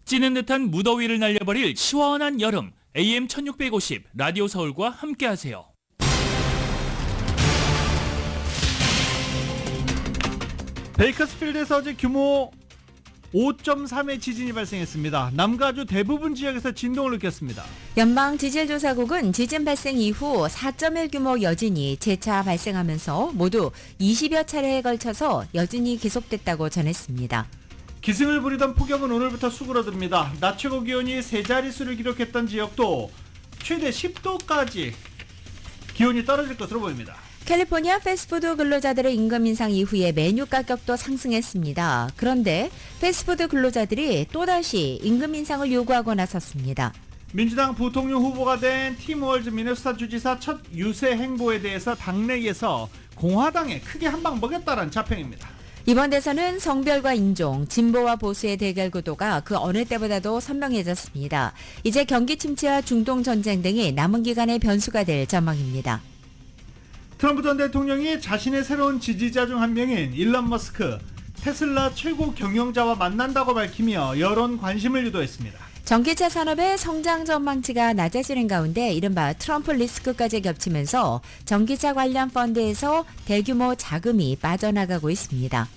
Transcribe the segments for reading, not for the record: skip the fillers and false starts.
찌는 듯한 무더위를 날려버릴 시원한 여름, AM 1650 라디오 서울과 함께하세요. 베이커스필드에서 어제 규모 5.3의 지진이 발생했습니다. 남가주 대부분 지역에서 진동을 느꼈습니다. 연방지질조사국은 지진 발생 이후 4.1 규모 여진이 재차 발생하면서 모두 20여 차례에 걸쳐서 여진이 계속됐다고 전했습니다. 기승을 부리던 폭염은 오늘부터 수그러듭니다. 낮 최고 기온이 세 자릿수를 기록했던 지역도 최대 10도까지 기온이 떨어질 것으로 보입니다. 캘리포니아 패스트푸드 근로자들의 임금 인상 이후에 메뉴 가격도 상승했습니다. 그런데 패스트푸드 근로자들이 또다시 임금 인상을 요구하고 나섰습니다. 민주당 부통령 후보가 된 팀 월즈 미네소타 주지사 첫 유세 행보에 대해서 당내에서 공화당에 크게 한 방 먹였다는 자평입니다. 이번 대선은 성별과 인종, 진보와 보수의 대결 구도가 그 어느 때보다도 선명해졌습니다. 이제 경기 침체와 중동 전쟁 등이 남은 기간의 변수가 될 전망입니다. 트럼프 전 대통령이 자신의 새로운 지지자 중 한 명인 일론 머스크, 테슬라 최고 경영자와 만난다고 밝히며 여론 관심을 유도했습니다. 전기차 산업의 성장 전망치가 낮아지는 가운데 이른바 트럼프 리스크까지 겹치면서 전기차 관련 펀드에서 대규모 자금이 빠져나가고 있습니다.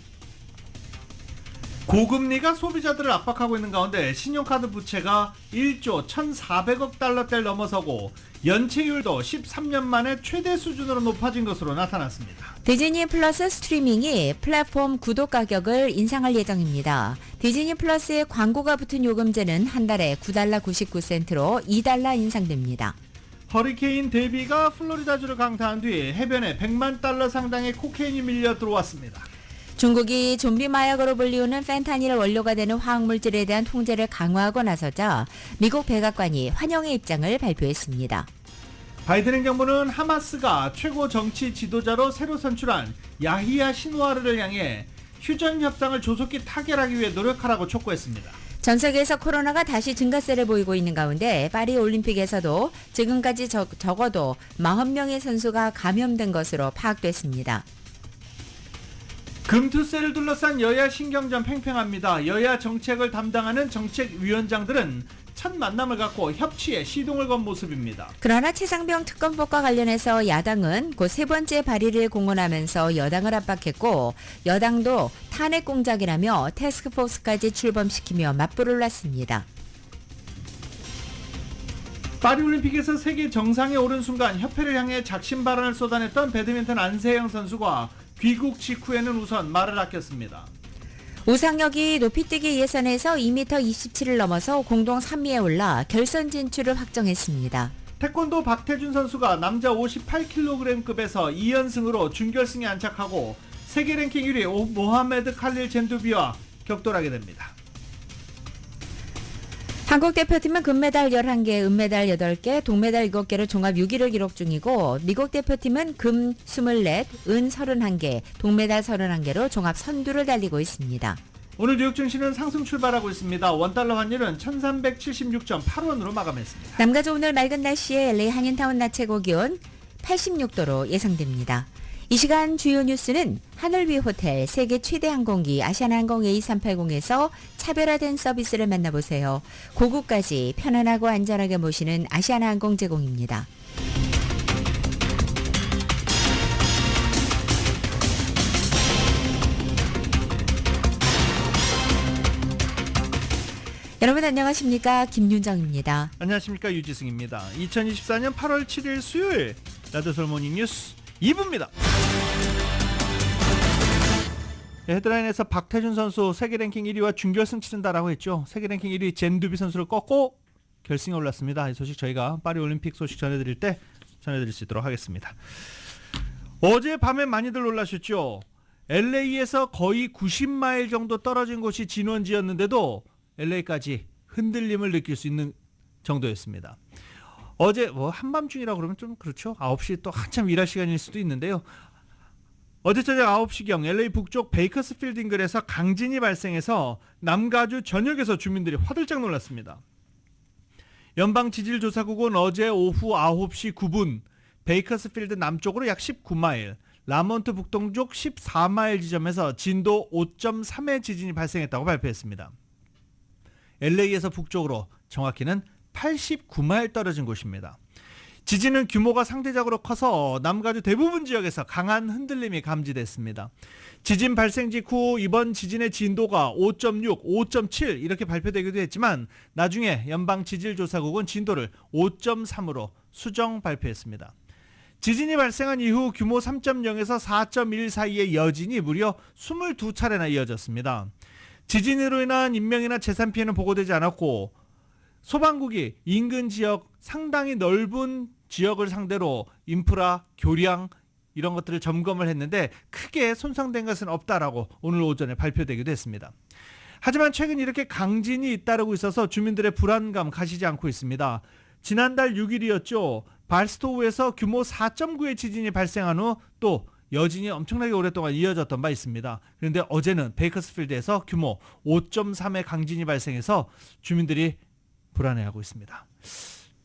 고금리가 소비자들을 압박하고 있는 가운데 신용카드 부채가 1조 1,400억 달러대를 넘어서고 연체율도 13년 만에 최대 수준으로 높아진 것으로 나타났습니다. 디즈니 플러스 스트리밍이 플랫폼 구독 가격을 인상할 예정입니다. 디즈니 플러스에 광고가 붙은 요금제는 한 달에 $9 99센트로 $2 인상됩니다. 허리케인 데비가 플로리다주를 강타한 뒤 해변에 $100만 상당의 코케인이 밀려 들어왔습니다. 중국이 좀비 마약으로 불리우는 펜타닐 원료가 되는 화학물질에 대한 통제를 강화하고 나서자 미국 백악관이 환영의 입장을 발표했습니다. 바이든 행정부는 하마스가 최고 정치 지도자로 새로 선출한 야히야 신와르를 향해 휴전 협상을 조속히 타결하기 위해 노력하라고 촉구했습니다. 전 세계에서 코로나가 다시 증가세를 보이고 있는 가운데 파리 올림픽에서도 지금까지 적어도 40명의 선수가 감염된 것으로 파악됐습니다. 금투세를 둘러싼 여야 신경전 팽팽합니다. 여야 정책을 담당하는 정책위원장들은 첫 만남을 갖고 협치에 시동을 건 모습입니다. 그러나 최상병 특검법과 관련해서 야당은 곧 세 번째 발의를 공언하면서 여당을 압박했고 여당도 탄핵 공작이라며 태스크포스까지 출범시키며 맞불을 놨습니다. 파리올림픽에서 세계 정상에 오른 순간 협회를 향해 작심 발언을 쏟아냈던 배드민턴 안세영 선수가 귀국 직후에는 우선 말을 아꼈습니다. 우상혁이 높이뛰기 예선에서 2m 27을 넘어서 공동 3위에 올라 결선 진출을 확정했습니다. 태권도 박태준 선수가 남자 58kg급에서 2연승으로 준결승에 안착하고 세계 랭킹 1위 모하메드 칼릴 젠두비와 격돌하게 됩니다. 한국 대표팀은 금메달 11개, 은메달 8개, 동메달 7개로 종합 6위를 기록 중이고 미국 대표팀은 금 24, 은 31개, 동메달 31개로 종합 선두를 달리고 있습니다. 오늘 뉴욕 증시는 상승 출발하고 있습니다. 원달러 환율은 1376.8원으로 마감했습니다. 남가주 오늘 맑은 날씨에 LA 한인타운 낮 최고 기온 86도로 예상됩니다. 이 시간 주요 뉴스는 하늘 위 호텔, 세계 최대 항공기 아시아나항공 A380에서 차별화된 서비스를 만나보세요. 고국까지 편안하고 안전하게 모시는 아시아나항공 제공입니다. 여러분 안녕하십니까? 김윤정입니다. 안녕하십니까? 유지승입니다. 2024년 8월 7일 수요일 라디오 서울 모닝 뉴스 2부입니다. 헤드라인에서 박태준 선수 세계 랭킹 1위와 준결승 치른다라고 했죠. 세계 랭킹 1위 젠두비 선수를 꺾고 결승에 올랐습니다. 이 소식 저희가 파리 올림픽 소식 전해드릴 때 전해드릴 수 있도록 하겠습니다. 어제 밤에 많이들 놀라셨죠. LA에서 거의 90마일 정도 떨어진 곳이 진원지였는데도 LA까지 흔들림을 느낄 수 있는 정도였습니다. 어제 한밤중이라고 그러면 좀 그렇죠. 9시 또 한참 일할 시간일 수도 있는데요. 어제 저녁 9시경 LA 북쪽 베이커스필드 인근에서 강진이 발생해서 남가주 전역에서 주민들이 화들짝 놀랐습니다. 연방지질조사국은 어제 오후 9시 9분 베이커스필드 남쪽으로 약 19마일, 라몬트 북동쪽 14마일 지점에서 진도 5.3의 지진이 발생했다고 발표했습니다. LA에서 북쪽으로 정확히는 89마일 떨어진 곳입니다. 지진은 규모가 상대적으로 커서 남가주 대부분 지역에서 강한 흔들림이 감지됐습니다. 지진 발생 직후 이번 지진의 진도가 5.6, 5.7 이렇게 발표되기도 했지만 나중에 연방지질조사국은 진도를 5.3으로 수정 발표했습니다. 지진이 발생한 이후 규모 3.0에서 4.1 사이의 여진이 무려 22차례나 이어졌습니다. 지진으로 인한 인명이나 재산 피해는 보고되지 않았고 소방국이 인근 지역 상당히 넓은 지역을 상대로 인프라, 교량 이런 것들을 점검을 했는데 크게 손상된 것은 없다라고 오늘 오전에 발표되기도 했습니다. 하지만 최근 이렇게 강진이 잇따르고 있어서 주민들의 불안감 가시지 않고 있습니다. 지난달 6일이었죠. 발스토우에서 규모 4.9의 지진이 발생한 후 또 여진이 엄청나게 오랫동안 이어졌던 바 있습니다. 그런데 어제는 베이커스필드에서 규모 5.3의 강진이 발생해서 주민들이 불안해하고 있습니다.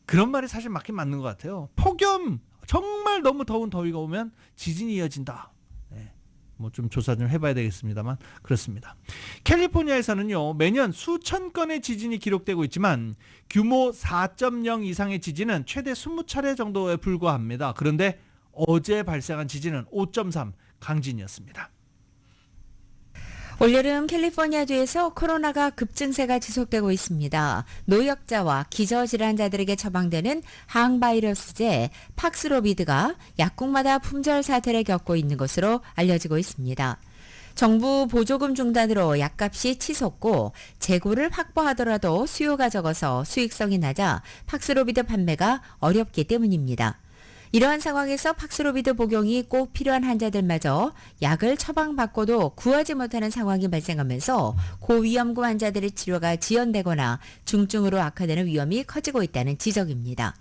그런 말이 사실 맞긴 맞는 것 같아요. 폭염, 정말 너무 더운 더위가 오면 지진이 이어진다. 네, 뭐 좀 조사 좀 해봐야 되겠습니다만 그렇습니다. 캘리포니아에서는요 매년 수천 건의 지진이 기록되고 있지만 규모 4.0 이상의 지진은 최대 20차례 정도에 불과합니다. 그런데 어제 발생한 지진은 5.3 강진이었습니다. 올여름 캘리포니아주에서 코로나가 급증세가 지속되고 있습니다. 노약자와 기저질환자들에게 처방되는 항바이러스제 팍스로비드가 약국마다 품절 사태를 겪고 있는 것으로 알려지고 있습니다. 정부 보조금 중단으로 약값이 치솟고 재고를 확보하더라도 수요가 적어서 수익성이 낮아 팍스로비드 판매가 어렵기 때문입니다. 이러한 상황에서 팍스로비드 복용이 꼭 필요한 환자들마저 약을 처방받고도 구하지 못하는 상황이 발생하면서 고위험군 환자들의 치료가 지연되거나 중증으로 악화되는 위험이 커지고 있다는 지적입니다.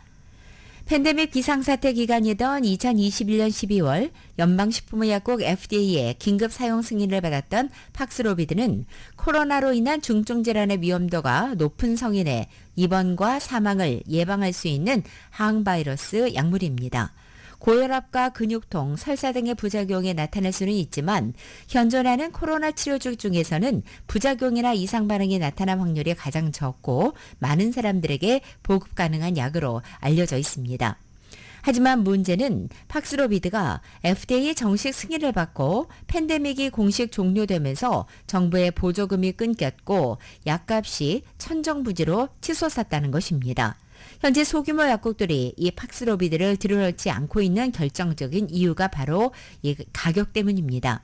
팬데믹 비상사태 기간이던 2021년 12월 연방식품의약국 FDA의 긴급 사용 승인을 받았던 팍스로비드는 코로나로 인한 중증 질환의 위험도가 높은 성인의 입원과 사망을 예방할 수 있는 항바이러스 약물입니다. 고혈압과 근육통, 설사 등의 부작용이 나타날 수는 있지만 현존하는 코로나 치료주 중에서는 부작용이나 이상 반응이 나타날 확률이 가장 적고 많은 사람들에게 보급 가능한 약으로 알려져 있습니다. 하지만 문제는 팍스로비드가 FDA 정식 승인을 받고 팬데믹이 공식 종료되면서 정부의 보조금이 끊겼고 약값이 천정부지로 치솟았다는 것입니다. 현재 소규모 약국들이 이 팍스로비드를 들여놓지 않고 있는 결정적인 이유가 바로 이 가격 때문입니다.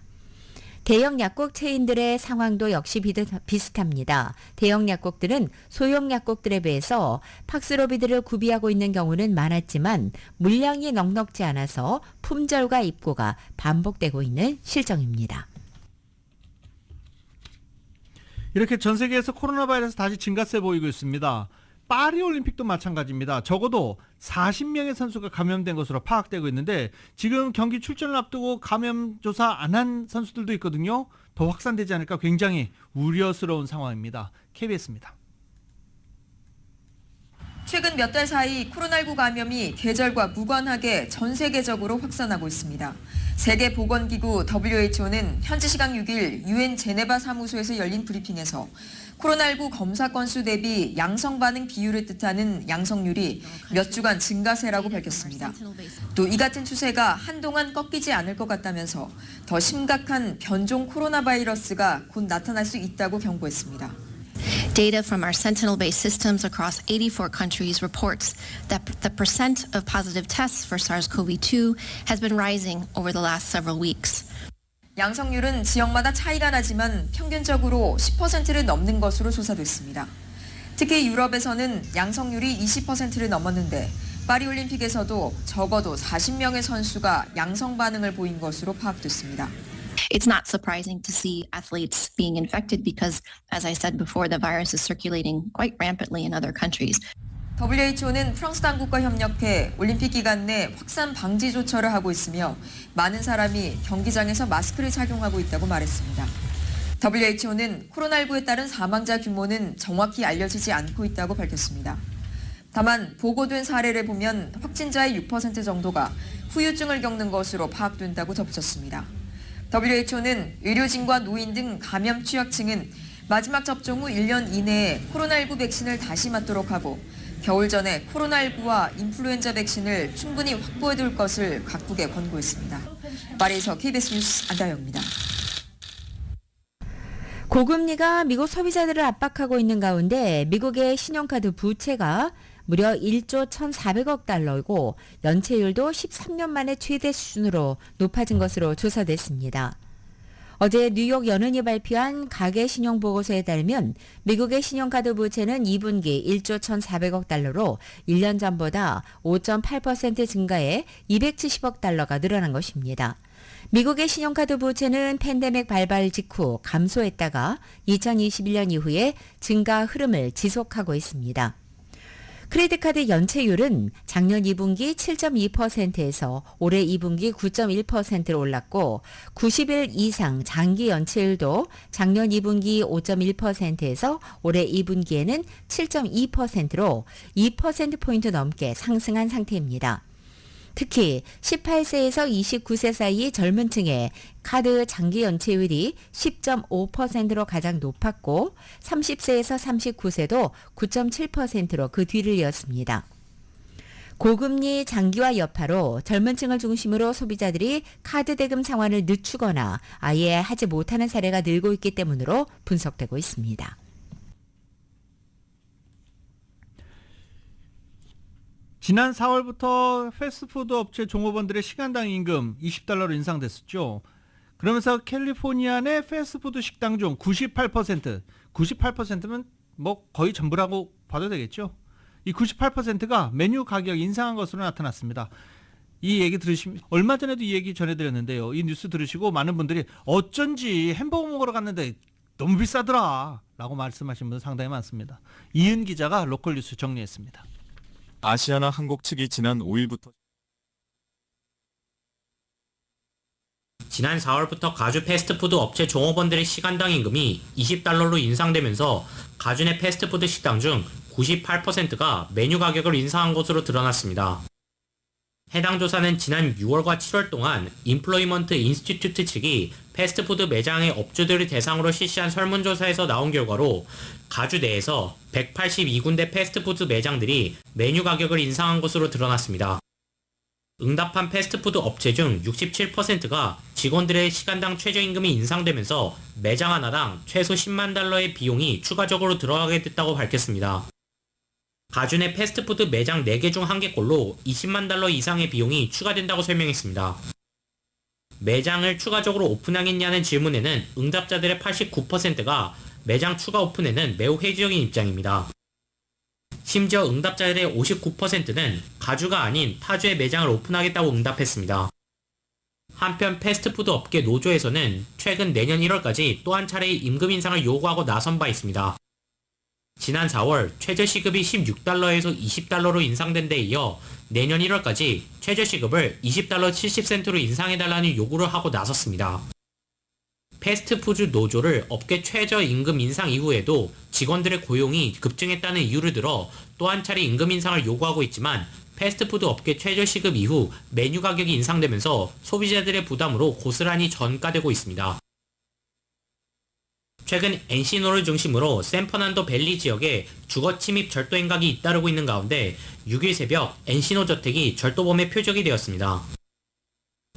대형 약국 체인들의 상황도 역시 비슷합니다. 대형 약국들은 소형 약국들에 비해서 팍스로비드를 구비하고 있는 경우는 많았지만 물량이 넉넉지 않아서 품절과 입고가 반복되고 있는 실정입니다. 이렇게 전 세계에서 코로나 바이러스 다시 증가세 보이고 있습니다. 파리올림픽도 마찬가지입니다. 적어도 40명의 선수가 감염된 것으로 파악되고 있는데 지금 경기 출전을 앞두고 감염 조사 안 한 선수들도 있거든요. 더 확산되지 않을까 굉장히 우려스러운 상황입니다. KBS입니다. 최근 몇 달 사이 코로나19 감염이 계절과 무관하게 전 세계적으로 확산하고 있습니다. 세계보건기구 WHO는 현지 시각 6일 유엔 제네바 사무소에서 열린 브리핑에서 코로나19 검사 건수 대비 양성 반응 비율을 뜻하는 양성률이 몇 주간 증가세라고 밝혔습니다. 또 이 같은 추세가 한동안 꺾이지 않을 것 같다면서 더 심각한 변종 코로나 바이러스가 곧 나타날 수 있다고 경고했습니다. Data from our Sentinel-based systems across 84 countries reports that the percent of positive tests for SARS-CoV-2 has been rising over the last several weeks. 양성률은 지역마다 차이가 나지만 평균적으로 10%를 넘는 것으로 조사됐습니다. 특히 유럽에서는 양성률이 20%를 넘었는데 파리올림픽에서도 적어도 40명의 선수가 양성 반응을 보인 것으로 파악됐습니다. It's not surprising to see athletes being infected because, as I said before, the virus is circulating quite rampantly in other countries. WHO는 프랑스 당국과 협력해 올림픽 기간 내 확산 방지 조처를 하고 있으며 많은 사람이 경기장에서 마스크를 착용하고 있다고 말했습니다. WHO는 코로나19에 따른 사망자 규모는 정확히 알려지지 않고 있다고 밝혔습니다. 다만 보고된 사례를 보면 확진자의 6% 정도가 후유증을 겪는 것으로 파악된다고 덧붙였습니다. WHO는 의료진과 노인 등 감염 취약층은 마지막 접종 후 1년 이내에 코로나19 백신을 다시 맞도록 하고 겨울 전에 코로나19와 인플루엔자 백신을 충분히 확보해둘 것을 각국에 권고했습니다. 파리에서 KBS 뉴스 안다영입니다. 고금리가 미국 소비자들을 압박하고 있는 가운데 미국의 신용카드 부채가 무려 1조 1,400억 달러이고 연체율도 13년 만에 최대 수준으로 높아진 것으로 조사됐습니다. 어제 뉴욕 연은이 발표한 가계 신용보고서에 따르면 미국의 신용카드 부채는 2분기 1조 1,400억 달러로 1년 전보다 5.8% 증가해 270억 달러가 늘어난 것입니다. 미국의 신용카드 부채는 팬데믹 발발 직후 감소했다가 2021년 이후에 증가 흐름을 지속하고 있습니다. 크레딧카드 연체율은 작년 2분기 7.2%에서 올해 2분기 9.1%로 올랐고 90일 이상 장기 연체율도 작년 2분기 5.1%에서 올해 2분기에는 7.2%로 2%포인트 넘게 상승한 상태입니다. 특히 18세에서 29세 사이 젊은 층의 카드 장기 연체율이 10.5%로 가장 높았고 30세에서 39세도 9.7%로 그 뒤를 이었습니다. 고금리 장기화 여파로 젊은 층을 중심으로 소비자들이 카드 대금 상환을 늦추거나 아예 하지 못하는 사례가 늘고 있기 때문으로 분석되고 있습니다. 지난 4월부터 패스트푸드 업체 종업원들의 시간당 임금 20달러로 인상됐었죠. 그러면서 캘리포니아 내 패스트푸드 식당 중 98%면 뭐 거의 전부라고 봐도 되겠죠. 이 98%가 메뉴 가격 인상한 것으로 나타났습니다. 이 얘기 들으시면 얼마 전에도 이 얘기 전해드렸는데요. 이 뉴스 들으시고 많은 분들이 어쩐지 햄버거 먹으러 갔는데 너무 비싸더라 라고 말씀하신 분들 상당히 많습니다. 이은 기자가 로컬 뉴스 정리했습니다. 아시아나 한국 측이 지난 5일부터 지난 4월부터 가주 패스트푸드 업체 종업원들의 시간당 임금이 20달러로 인상되면서 가주 내 패스트푸드 식당 중 98%가 메뉴 가격을 인상한 것으로 드러났습니다. 해당 조사는 지난 6월과 7월 동안 임플로이먼트 인스티튜트 측이 패스트푸드 매장의 업주들을 대상으로 실시한 설문조사에서 나온 결과로 가주 내에서 182군데 패스트푸드 매장들이 메뉴 가격을 인상한 것으로 드러났습니다. 응답한 패스트푸드 업체 중 67%가 직원들의 시간당 최저임금이 인상되면서 매장 하나당 최소 10만 달러의 비용이 추가적으로 들어가게 됐다고 밝혔습니다. 가주 내 패스트푸드 매장 4개 중 1개꼴로 20만 달러 이상의 비용이 추가된다고 설명했습니다. 매장을 추가적으로 오픈하겠냐는 질문에는 응답자들의 89%가 매장 추가 오픈에는 매우 회의적인 입장입니다. 심지어 응답자들의 59%는 가주가 아닌 타주의 매장을 오픈하겠다고 응답했습니다. 한편 패스트푸드 업계 노조에서는 최근 내년 1월까지 또 한 차례의 임금 인상을 요구하고 나선 바 있습니다. 지난 4월 최저시급이 16달러에서 20달러로 인상된 데 이어 내년 1월까지 최저시급을 20달러 70센트로 인상해달라는 요구를 하고 나섰습니다. 패스트푸드 노조를 업계 최저임금 인상 이후에도 직원들의 고용이 급증했다는 이유를 들어 또 한 차례 임금 인상을 요구하고 있지만 패스트푸드 업계 최저시급 이후 메뉴 가격이 인상되면서 소비자들의 부담으로 고스란히 전가되고 있습니다. 최근 엔시노를 중심으로 샌퍼난도 밸리 지역에 주거 침입 절도 행각이 잇따르고 있는 가운데 6일 새벽 엔시노 저택이 절도범의 표적이 되었습니다.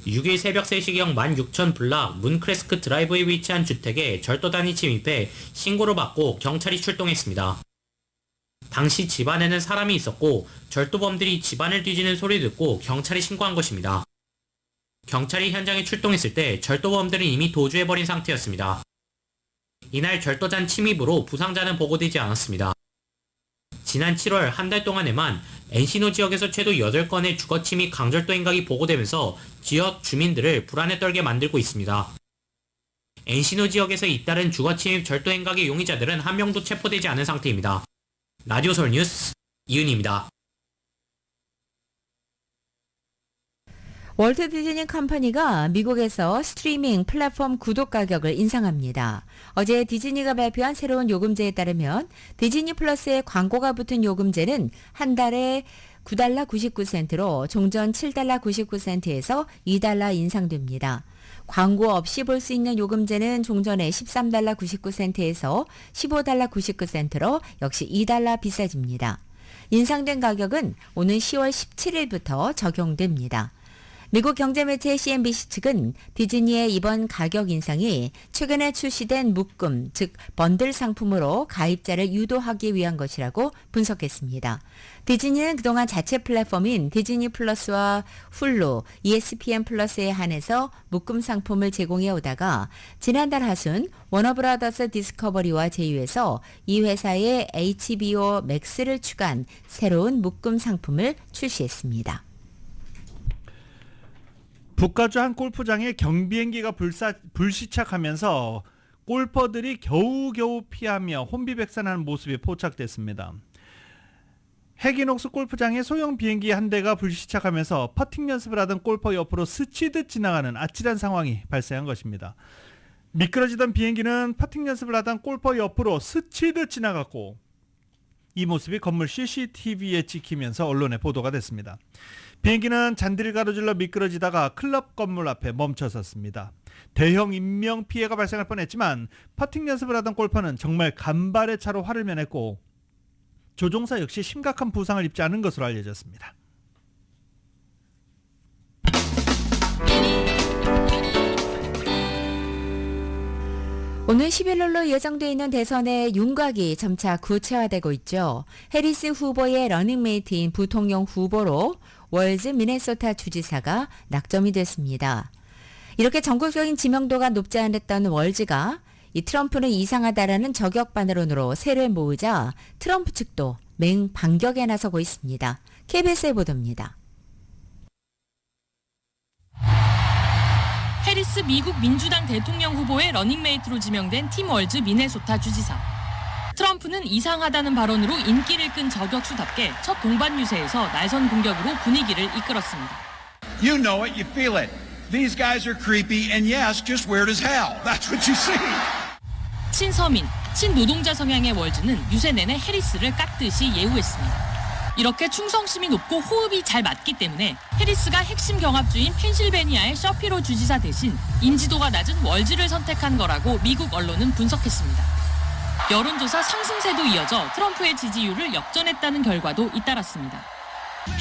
6일 새벽 3시경 16,000블락 문크레스크 드라이브에 위치한 주택에 절도단이 침입해 신고를 받고 경찰이 출동했습니다. 당시 집안에는 사람이 있었고 절도범들이 집안을 뒤지는 소리를 듣고 경찰이 신고한 것입니다. 경찰이 현장에 출동했을 때 절도범들은 이미 도주해버린 상태였습니다. 이날 절도단 침입으로 부상자는 보고되지 않았습니다. 지난 7월 한 달 동안에만 엔시노 지역에서 최소 8건의 주거침입 강절도 행각이 보고되면서 지역 주민들을 불안에 떨게 만들고 있습니다. 엔시노 지역에서 잇따른 주거침입 절도 행각의 용의자들은 한 명도 체포되지 않은 상태입니다. 라디오 서울 뉴스 이은희입니다. 월트 디즈니 컴퍼니가 미국에서 스트리밍 플랫폼 구독 가격을 인상합니다. 어제 디즈니가 발표한 새로운 요금제에 따르면 디즈니 플러스에 광고가 붙은 요금제는 한 달에 9달러 99센트로 종전 7달러 99센트에서 2달러 인상됩니다. 광고 없이 볼 수 있는 요금제는 종전에 13달러 99센트에서 15달러 99센트로 역시 2달러 비싸집니다. 인상된 가격은 오는 10월 17일부터 적용됩니다. 미국 경제매체 CNBC 측은 디즈니의 이번 가격 인상이 최근에 출시된 묶음, 즉 번들 상품으로 가입자를 유도하기 위한 것이라고 분석했습니다. 디즈니는 그동안 자체 플랫폼인 디즈니 플러스와 훌루, ESPN 플러스에 한해서 묶음 상품을 제공해 오다가 지난달 하순 워너브라더스 디스커버리와 제휴해서 이 회사의 HBO 맥스를 추가한 새로운 묶음 상품을 출시했습니다. 북가주 한 골프장에 경비행기가 불시착하면서 골퍼들이 겨우겨우 피하며 혼비백산하는 모습이 포착됐습니다. 해기녹스 골프장에 소형 비행기 한 대가 불시착하면서 퍼팅 연습을 하던 골퍼 옆으로 스치듯 지나가는 아찔한 상황이 발생한 것입니다. 미끄러지던 비행기는 퍼팅 연습을 하던 골퍼 옆으로 스치듯 지나갔고 이 모습이 건물 CCTV에 찍히면서 언론에 보도가 됐습니다. 비행기는 잔디를 가로질러 미끄러지다가 클럽 건물 앞에 멈춰섰습니다. 대형 인명피해가 발생할 뻔했지만 퍼팅 연습을 하던 골퍼는 정말 간발의 차로 화를 면했고 조종사 역시 심각한 부상을 입지 않은 것으로 알려졌습니다. 오늘 11월로 예정돼 있는 대선의 윤곽이 점차 구체화되고 있죠. 해리스 후보의 러닝메이트인 부통령 후보로 월즈 미네소타 주지사가 낙점이 됐습니다. 이렇게 전국적인 지명도가 높지 않았던 월즈가 이 트럼프는 이상하다라는 저격 반론으로 세를 모으자 트럼프 측도 맹반격에 나서고 있습니다. KBS의 보도입니다. 해리스 미국 민주당 대통령 후보의 러닝메이트로 지명된 팀 월즈 미네소타 주지사. 트럼프는 이상하다는 발언으로 인기를 끈 저격수답게 첫 동반 유세에서 날선 공격으로 분위기를 이끌었습니다. You know it, you feel it. These guys are creepy and yes, just weird as hell. That's what you see. 친서민, 친노동자 성향의 월즈는 유세 내내 해리스를 깎듯이 예우했습니다. 이렇게 충성심이 높고 호흡이 잘 맞기 때문에 해리스가 핵심 경합주인 펜실베니아의 셔피로 주지사 대신 인지도가 낮은 월즈를 선택한 거라고 미국 언론은 분석했습니다. 여론조사 상승세도 이어져 트럼프의 지지율을 역전했다는 결과도 잇따랐습니다.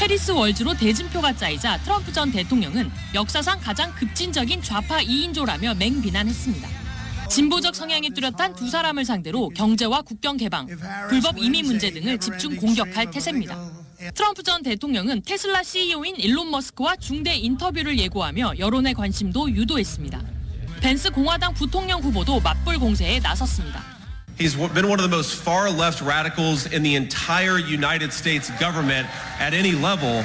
해리스 월즈로 대진표가 짜이자 트럼프 전 대통령은 역사상 가장 급진적인 좌파 2인조라며 맹비난했습니다. 진보적 성향이 뚜렷한 두 사람을 상대로 경제와 국경 개방, 불법 이민 문제 등을 집중 공격할 태세입니다. 트럼프 전 대통령은 테슬라 CEO인 일론 머스크와 중대 인터뷰를 예고하며 여론의 관심도 유도했습니다. 벤스 공화당 부통령 후보도 맞불 공세에 나섰습니다. He's been one of the most far left radicals in the entire United States government at any level.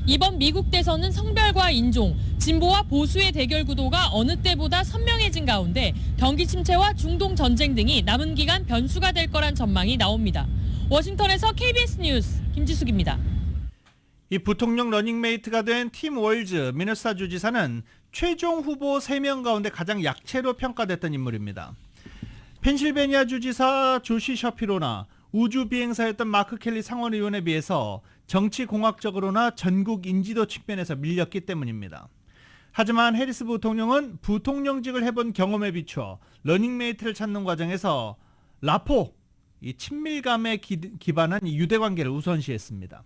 이번 미국 대선은 성별과 인종, 진보와 보수의 대결 구도가 어느 때보다 선명해진 가운데 경기 침체와 중동 전쟁 등이 남은 기간 변수가 될 거란 전망이 나옵니다. 워싱턴에서 KBS 뉴스 김지숙입니다. 이 부통령 러닝메이트가 된 팀 월즈 미네소타 주지사는 최종 후보 3명 가운데 가장 약체로 평가됐던 인물입니다. 펜실베니아 주지사 조시 셔피로나 우주 비행사였던 마크 켈리 상원 의원에 비해서 정치공학적으로나 전국 인지도 측면에서 밀렸기 때문입니다. 하지만 해리스 부통령은 부통령직을 해본 경험에 비추어 러닝메이트를 찾는 과정에서 라포, 이 친밀감에 기반한 유대관계를 우선시했습니다.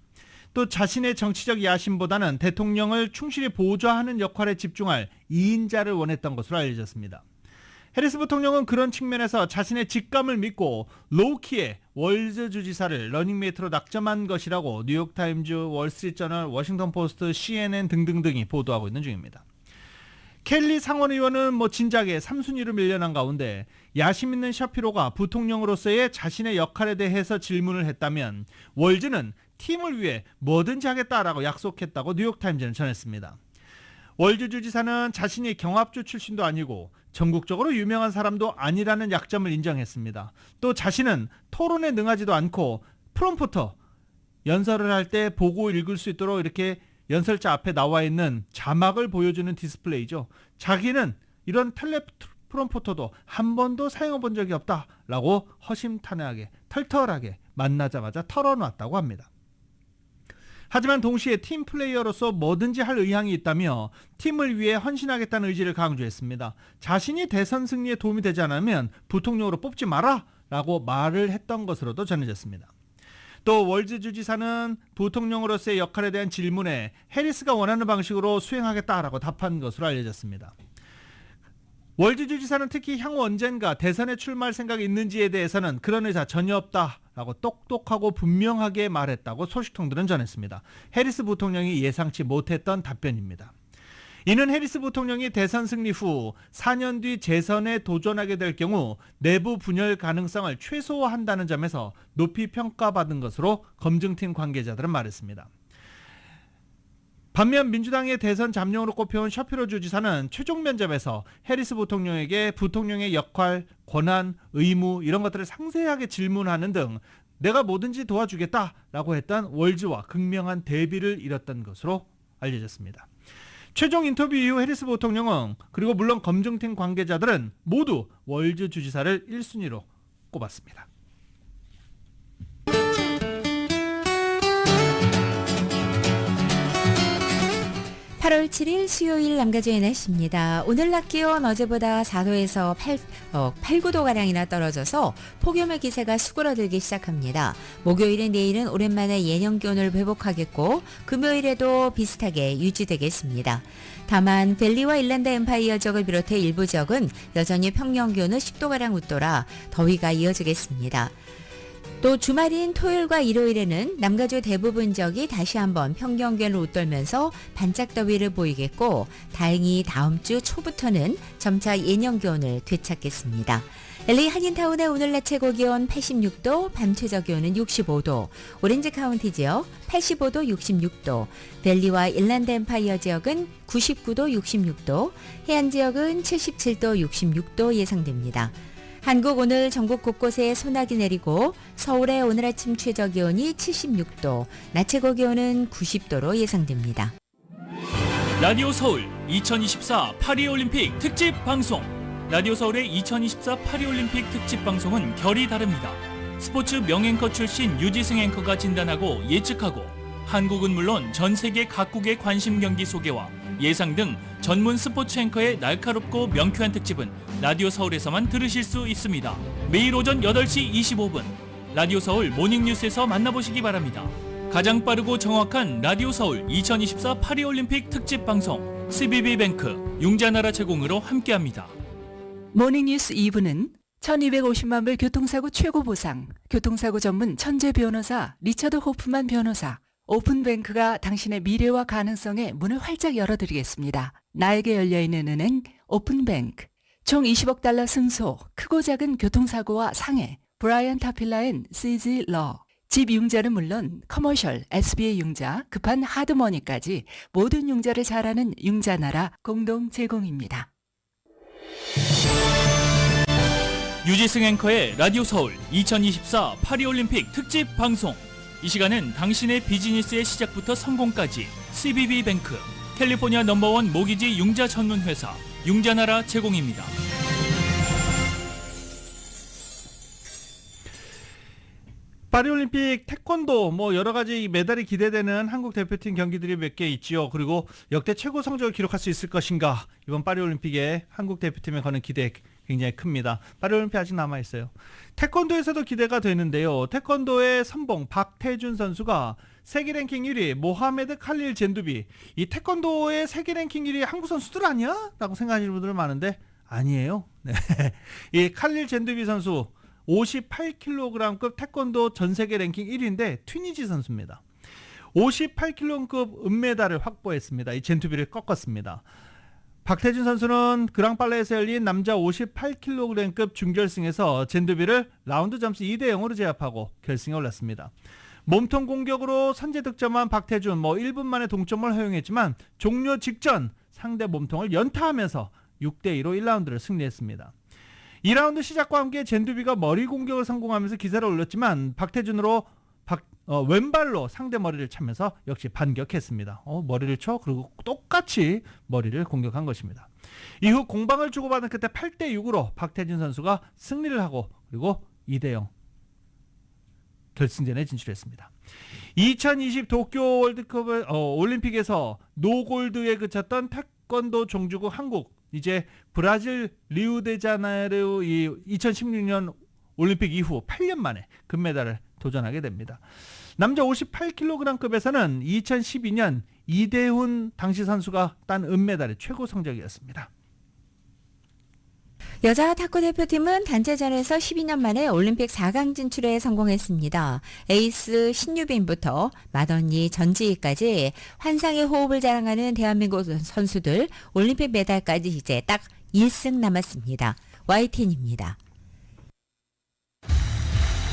또 자신의 정치적 야심보다는 대통령을 충실히 보좌하는 역할에 집중할 2인자를 원했던 것으로 알려졌습니다. 해리스 부통령은 그런 측면에서 자신의 직감을 믿고 로우키의 월즈 주지사를 러닝메이트로 낙점한 것이라고 뉴욕타임즈, 월스트리트저널, 워싱턴포스트, CNN 등등등이 보도하고 있는 중입니다. 켈리 상원 의원은 진작에 3순위로 밀려난 가운데 야심 있는 샤피로가 부통령으로서의 자신의 역할에 대해서 질문을 했다면 월즈는 팀을 위해 뭐든지 하겠다라고 약속했다고 뉴욕타임즈는 전했습니다. 월즈 주지사는 자신이 경합주 출신도 아니고 전국적으로 유명한 사람도 아니라는 약점을 인정했습니다. 또 자신은 토론에 능하지도 않고 프롬프터, 연설을 할 때 보고 읽을 수 있도록 이렇게 연설자 앞에 나와 있는 자막을 보여주는 디스플레이죠. 자기는 이런 텔레프롬프터도 한 번도 사용해 본 적이 없다라고 허심탄회하게 털털하게 만나자마자 털어놨다고 합니다. 하지만 동시에 팀 플레이어로서 뭐든지 할 의향이 있다며 팀을 위해 헌신하겠다는 의지를 강조했습니다. 자신이 대선 승리에 도움이 되지 않으면 부통령으로 뽑지 마라 라고 말을 했던 것으로도 전해졌습니다. 또 월즈 주지사는 부통령으로서의 역할에 대한 질문에 해리스가 원하는 방식으로 수행하겠다라고 답한 것으로 알려졌습니다. 월즈 주지사는 특히 향후 언젠가 대선에 출마할 생각이 있는지에 대해서는 그런 의사 전혀 없다라고 똑똑하고 분명하게 말했다고 소식통들은 전했습니다. 해리스 부통령이 예상치 못했던 답변입니다. 이는 해리스 부통령이 대선 승리 후 4년 뒤 재선에 도전하게 될 경우 내부 분열 가능성을 최소화한다는 점에서 높이 평가받은 것으로 검증팀 관계자들은 말했습니다. 반면 민주당의 대선 잠룡으로 꼽혀온 셔피로 주지사는 최종 면접에서 해리스 부통령에게 부통령의 역할, 권한, 의무 이런 것들을 상세하게 질문하는 등 내가 뭐든지 도와주겠다라고 했던 월즈와 극명한 대비를 이뤘던 것으로 알려졌습니다. 최종 인터뷰 이후 해리스 부통령은 그리고 물론 검증팀 관계자들은 모두 월즈 주지사를 1순위로 꼽았습니다. 8월 7일 수요일 남가주의 날씨입니다. 오늘 낮 기온 어제보다 4도에서 8, 9도가량이나 떨어져서 폭염의 기세가 수그러들기 시작합니다. 목요일은 내일은 오랜만에 예년 기온을 회복하겠고 금요일에도 비슷하게 유지되겠습니다. 다만 밸리와 일랜드 엠파이어 지역을 비롯해 일부 지역은 여전히 평년 기온은 10도가량 웃돌아 더위가 이어지겠습니다. 또 주말인 토요일과 일요일에는 남가주 대부분 지역이 다시 한번 평년 기온을 웃돌면서 반짝 더위를 보이겠고 다행히 다음 주 초부터는 점차 예년 기온을 되찾겠습니다. LA 한인타운의 오늘 낮 최고 기온 86도, 밤 최저 기온은 65도, 오렌지 카운티 지역 85도, 66도, 밸리와 일랜드 엠파이어 지역은 99도, 66도, 해안 지역은 77도, 66도 예상됩니다. 한국 오늘 전국 곳곳에 소나기 내리고 서울의 오늘 아침 최저 기온이 76도, 낮 최고 기온은 90도로 예상됩니다. 라디오 서울 2024 파리올림픽 특집 방송. 라디오 서울의 2024 파리올림픽 특집 방송은 결이 다릅니다. 스포츠 명앵커 출신 유지승 앵커가 진단하고 예측하고 한국은 물론 전 세계 각국의 관심 경기 소개와 예상 등 전문 스포츠 앵커의 날카롭고 명쾌한 특집은 라디오 서울에서만 들으실 수 있습니다. 매일 오전 8시 25분 라디오 서울 모닝뉴스에서 만나보시기 바랍니다. 가장 빠르고 정확한 라디오 서울 2024 파리올림픽 특집 방송 CBB뱅크 융자나라 제공으로 함께합니다. 모닝뉴스 2부는 1250만 불 교통사고 최고 보상, 교통사고 전문 천재 변호사 리처드 호프만 변호사, 오픈뱅크가 당신의 미래와 가능성에 문을 활짝 열어드리겠습니다. 나에게 열려있는 은행 오픈뱅크. 총 20억 달러 승소, 크고 작은 교통사고와 상해, 브라이언 타필라 앤 CG 러. 집 융자는 물론 커머셜, SBA 융자, 급한 하드머니까지 모든 융자를 잘하는 융자나라 공동 제공입니다. 유지승 앵커의 라디오 서울 2024 파리올림픽 특집 방송. 이 시간은 당신의 비즈니스의 시작부터 성공까지 CBB뱅크, 캘리포니아 넘버원 모기지 융자 전문 회사 융자나라 제공입니다. 파리올림픽 태권도 뭐 여러 가지 메달이 기대되는 한국 대표팀 경기들이 몇 개 있지요. 그리고 역대 최고 성적을 기록할 수 있을 것인가? 이번 파리올림픽에 한국 대표팀에 거는 기대 굉장히 큽니다. 파리올림픽 아직 남아 있어요. 태권도에서도 기대가 되는데요. 태권도의 선봉 박태준 선수가 세계 랭킹 1위 모하메드 칼릴 젠두비. 이 태권도의 세계 랭킹 1위 한국 선수들 아니야? 라고 생각하시는 분들은 많은데 아니에요. 네. 이 칼릴 젠두비 선수 58kg급 태권도 전세계 랭킹 1위인데 튀니지 선수입니다. 58kg급 은메달을 확보했습니다. 이 젠투비를 꺾었습니다. 박태준 선수는 그랑팔레에서 열린 남자 58kg급 준결승에서 젠두비를 라운드 점수 2대0으로 제압하고 결승에 올랐습니다. 몸통 공격으로 선제 득점한 박태준 1분 만에 동점을 허용했지만 종료 직전 상대 몸통을 연타하면서 6대2로 1라운드를 승리했습니다. 2라운드 시작과 함께 젠두비가 머리 공격을 성공하면서 기세를 올렸지만 박태준으로 왼발로 상대 머리를 차면서 역시 반격했습니다. 머리를 쳐 그리고 똑같이 머리를 공격한 것입니다. 이후 공방을 주고받은 끝에 8대6으로 박태준 선수가 승리를 하고 그리고 2대0 결승전에 진출했습니다. 2020 도쿄 월드컵 올림픽에서 노골드에 그쳤던 태권도 종주국 한국, 이제 브라질 리우데자네이루 2016년 올림픽 이후 8년 만에 금메달을 도전하게 됩니다. 남자 58kg급에서는 2012년 이대훈 당시 선수가 딴 은메달의 최고 성적이었습니다. 여자 탁구 대표팀은 단체전에서 12년 만에 올림픽 4강 진출에 성공했습니다. 에이스 신유빈부터 맏언니 전지희까지 환상의 호흡을 자랑하는 대한민국 선수들, 올림픽 메달까지 이제 딱 1승 남았습니다. YTN입니다.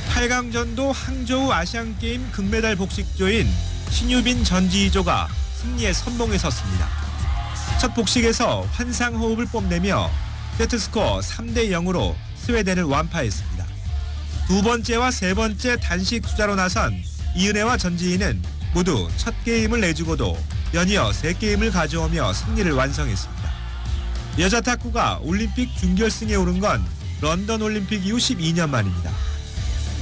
8강전도 항저우 아시안게임 금메달 복식조인 신유빈 전지희조가 승리의 선봉에 섰습니다. 첫 복식에서 환상호흡을 뽐내며 세트스코어 3대0으로 스웨덴을 완파했습니다. 두 번째와 세 번째 단식 투자로 나선 이은혜와 전지희는 모두 첫 게임을 내주고도 연이어 3게임을 가져오며 승리를 완성했습니다. 여자 탁구가 올림픽 준결승에 오른 건 런던 올림픽 이후 12년 만입니다.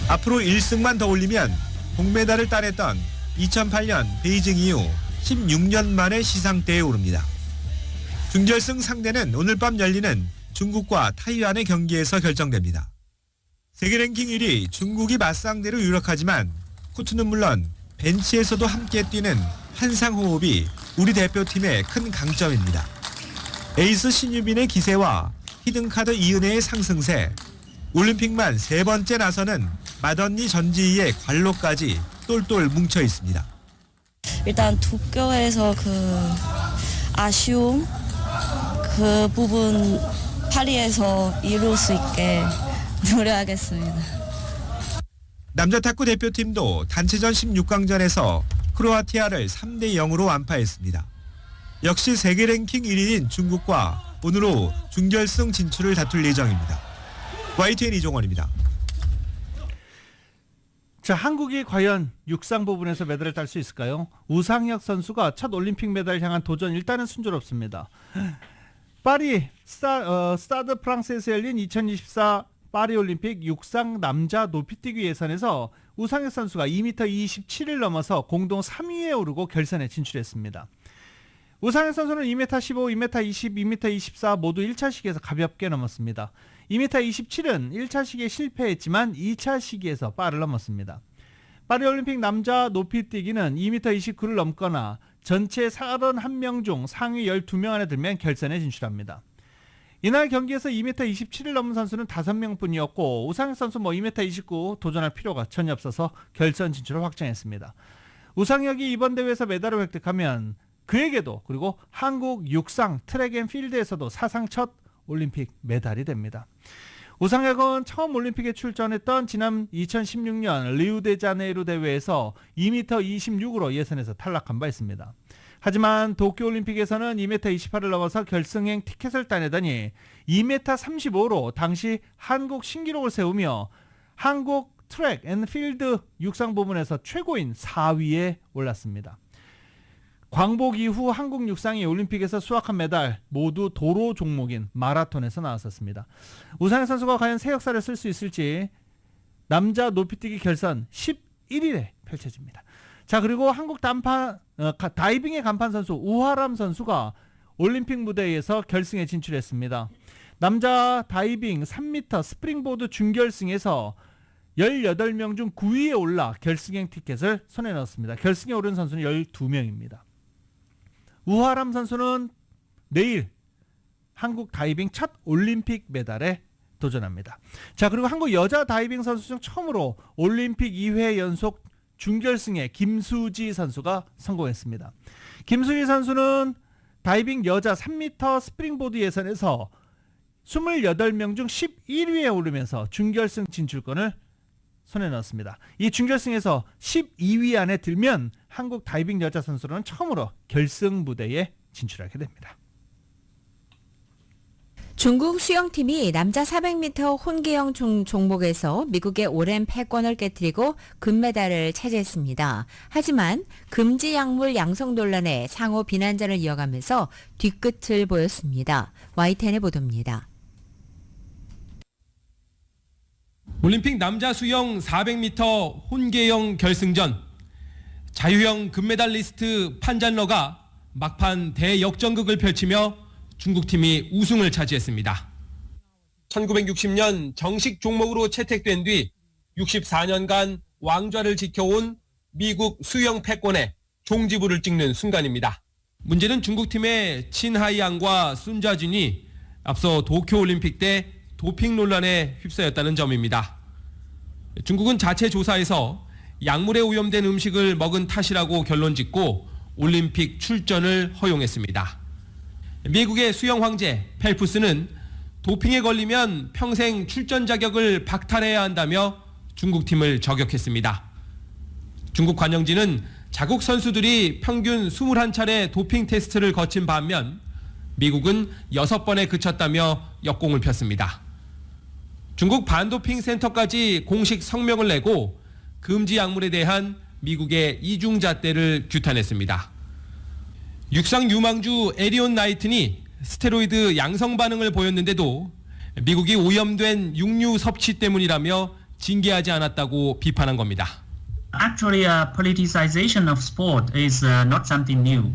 앞으로 1승만 더 올리면 동메달을 따냈던 2008년 베이징 이후 16년 만에 시상대에 오릅니다. 준결승 상대는 오늘 밤 열리는 중국과 타이완의 경기에서 결정됩니다. 세계 랭킹 1위 중국이 맞상대로 유력하지만 코트는 물론 벤치에서도 함께 뛰는 환상호흡이 우리 대표팀의 큰 강점입니다. 에이스 신유빈의 기세와 히든카드 이은혜의 상승세, 올림픽만 3번째 나서는 맏언니 전지희의 관로까지 똘똘 뭉쳐 있습니다. 일단 도쿄에서 아쉬움 그 부분 파리에서 이룰 수 있게 노력하겠습니다. 남자 탁구 대표팀도 단체전 16강전에서 크로아티아를 3대0으로 완파했습니다. 역시 세계 랭킹 1위인 중국과 오늘 오후 준결승 진출을 다툴 예정입니다. YTN 이종원입니다. 자, 한국이 과연 육상 부분에서 메달을 딸 수 있을까요? 우상혁 선수가 첫 올림픽 메달 향한 도전 일단은 순조롭습니다. 파리 스타드 프랑스에서 열린 2024 파리올림픽 육상 남자 높이뛰기 예선에서 우상혁 선수가 2m 27을 넘어서 공동 3위에 오르고 결선에 진출했습니다. 우상혁 선수는 2m 15, 2m 20, 2m 24 모두 1차 시기에서 가볍게 넘었습니다. 2m 27은 1차 시기에 실패했지만 2차 시기에서 바를 넘었습니다. 파리올림픽 남자 높이뛰기는 2m 29를 넘거나 전체 31명 중 상위 12명 안에 들면 결선에 진출합니다. 이날 경기에서 2m 27을 넘은 선수는 5명 뿐이었고 우상혁 선수 2m 29 도전할 필요가 전혀 없어서 결선 진출을 확정했습니다. 우상혁이 이번 대회에서 메달을 획득하면 그에게도, 그리고 한국 육상 트랙 앤 필드에서도 사상 첫 올림픽 메달이 됩니다. 우상혁은 처음 올림픽에 출전했던 지난 2016년 리우데자네이루 대회에서 2m 26으로 예선에서 탈락한 바 있습니다. 하지만 도쿄올림픽에서는 2m 28을 넘어서 결승행 티켓을 따내더니 2m 35로 당시 한국 신기록을 세우며 한국 트랙 앤 필드 육상 부문에서 최고인 4위에 올랐습니다. 광복 이후 한국 육상이 올림픽에서 수확한 메달 모두 도로 종목인 마라톤에서 나왔었습니다. 우상혁 선수가 과연 새 역사를 쓸 수 있을지 남자 높이뛰기 결선 11일에 펼쳐집니다. 자, 그리고 한국 다이빙의 간판 선수 우하람 선수가 올림픽 무대에서 결승에 진출했습니다. 남자 다이빙 3m 스프링보드 준결승에서 18명 중 9위에 올라 결승행 티켓을 손에 넣었습니다. 결승에 오른 선수는 12명입니다. 우하람 선수는 내일 한국 다이빙 첫 올림픽 메달에 도전합니다. 자, 그리고 한국 여자 다이빙 선수 중 처음으로 올림픽 2회 연속 준결승에 김수지 선수가 성공했습니다. 김수지 선수는 다이빙 여자 3m 스프링보드 예선에서 28명 중 11위에 오르면서 준결승 진출권을 손에 넣었습니다. 이 준결승에서 12위 안에 들면 한국 다이빙 여자 선수로는 처음으로 결승 무대에 진출하게 됩니다. 중국 수영팀이 남자 400m 혼계영 종목에서 미국의 오랜 패권을 깨뜨리고 금메달을 차지했습니다. 하지만 금지 약물 양성 논란에 상호 비난전을 이어가면서 뒤끝을 보였습니다. YTN의 보도입니다. 올림픽 남자 수영 400m 혼계영 결승전 자유형 금메달리스트 판잔러가 막판 대역전극을 펼치며 중국팀이 우승을 차지했습니다. 1960년 정식 종목으로 채택된 뒤 64년간 왕좌를 지켜온 미국 수영 패권에 종지부를 찍는 순간입니다. 문제는 중국팀의 친하이양과 순자준이 앞서 도쿄올림픽 때 도핑 논란에 휩싸였다는 점입니다. 중국은 자체 조사에서 약물에 오염된 음식을 먹은 탓이라고 결론짓고 올림픽 출전을 허용했습니다. 미국의 수영 황제 펠프스는 도핑에 걸리면 평생 출전 자격을 박탈해야 한다며 중국팀을 저격했습니다. 중국 관영지는 자국 선수들이 평균 21차례 도핑 테스트를 거친 반면 미국은 6번에 그쳤다며 역공을 폈습니다. 중국 반도핑 센터까지 공식 성명을 내고 금지 약물에 대한 미국의 이중잣대를 규탄했습니다. 육상 유망주 에리온 나이튼이 스테로이드 양성 반응을 보였는데도 미국이 오염된 육류 섭취 때문이라며 징계하지 않았다고 비판한 겁니다. Actually, politicization of sport is not something new.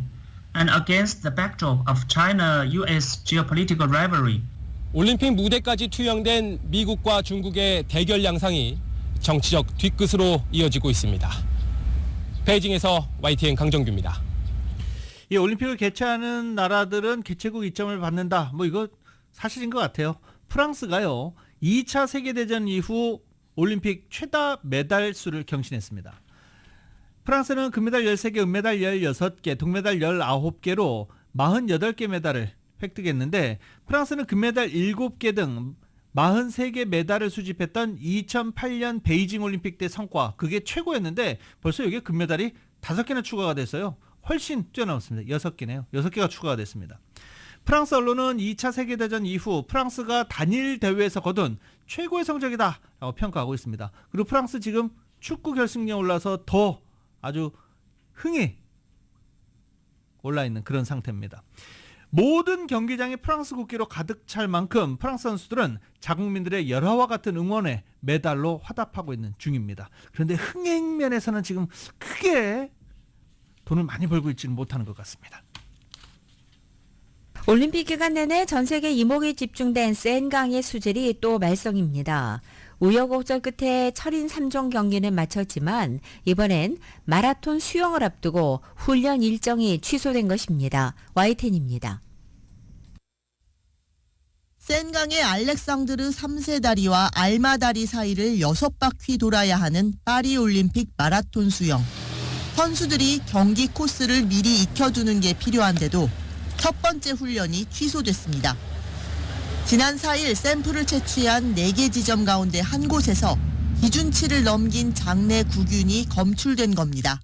And against the backdrop of China-US geopolitical rivalry, 올림픽 무대까지 투영된 미국과 중국의 대결 양상이 정치적 뒤끝으로 이어지고 있습니다. 베이징에서 YTN 강정규입니다. 이 올림픽을 개최하는 나라들은 개최국 이점을 받는다. 뭐 이거 사실인 것 같아요. 프랑스가요. 2차 세계대전 이후 올림픽 최다 메달 수를 경신했습니다. 프랑스는 금메달 13개, 은메달 16개, 동메달 19개로 48개 메달을 획득했는데 프랑스는 금메달 7개 등 43개 메달을 수집했던 2008년 베이징 올림픽 때 성과, 그게 최고였는데 벌써 여기에 금메달이 5개나 추가가 됐어요. 훨씬 뛰어넘었습니다. 6개네요. 6개가 추가가 됐습니다. 프랑스 언론은 2차 세계대전 이후 프랑스가 단일 대회에서 거둔 최고의 성적이다라고 평가하고 있습니다. 그리고 프랑스 지금 축구 결승에 올라서 더 아주 흥에 올라있는 그런 상태입니다. 모든 경기장이 프랑스 국기로 가득 찰 만큼 프랑스 선수들은 자국민들의 열화와 같은 응원에 메달로 화답하고 있는 중입니다. 그런데 흥행 면에서는 지금 크게 돈을 많이 벌고 있지는 못하는 것 같습니다. 올림픽 기간 내내 전 세계 이목이 집중된 센강의 수질이 또 말썽입니다. 우여곡절 끝에 철인 3종 경기는 마쳤지만 이번엔 마라톤 수영을 앞두고 훈련 일정이 취소된 것입니다. YTN입니다. 센강의 알렉상드르 3세 다리와 알마 다리 사이를 6바퀴 돌아야 하는 파리올림픽 마라톤 수영. 선수들이 경기 코스를 미리 익혀두는 게 필요한데도 첫 번째 훈련이 취소됐습니다. 지난 4일 샘플을 채취한 4개 지점 가운데 한 곳에서 기준치를 넘긴 장내 구균이 검출된 겁니다.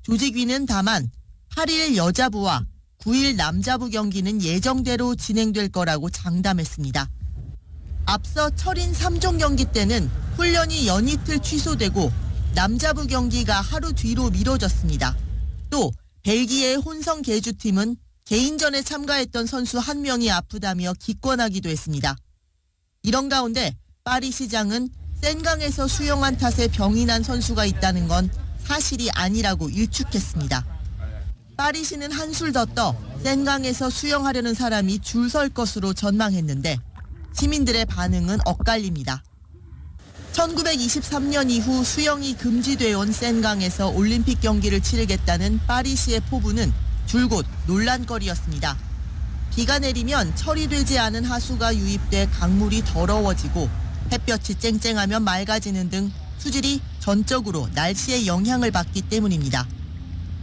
조직위는 다만 8일 여자부와 9일 남자부 경기는 예정대로 진행될 거라고 장담했습니다. 앞서 철인 3종 경기 때는 훈련이 연이틀 취소되고 남자부 경기가 하루 뒤로 미뤄졌습니다. 또 벨기에의 혼성 계주팀은 개인전에 참가했던 선수 한 명이 아프다며 기권하기도 했습니다. 이런 가운데 파리 시장은 센강에서 수영한 탓에 병이 난 선수가 있다는 건 사실이 아니라고 일축했습니다. 파리시는 한술 더 떠 센강에서 수영하려는 사람이 줄 설 것으로 전망했는데 시민들의 반응은 엇갈립니다. 1923년 이후 수영이 금지되어 온 센강에서 올림픽 경기를 치르겠다는 파리시의 포부는 줄곧 논란거리였습니다. 비가 내리면 처리되지 않은 하수가 유입돼 강물이 더러워지고 햇볕이 쨍쨍하면 맑아지는 등 수질이 전적으로 날씨의 영향을 받기 때문입니다.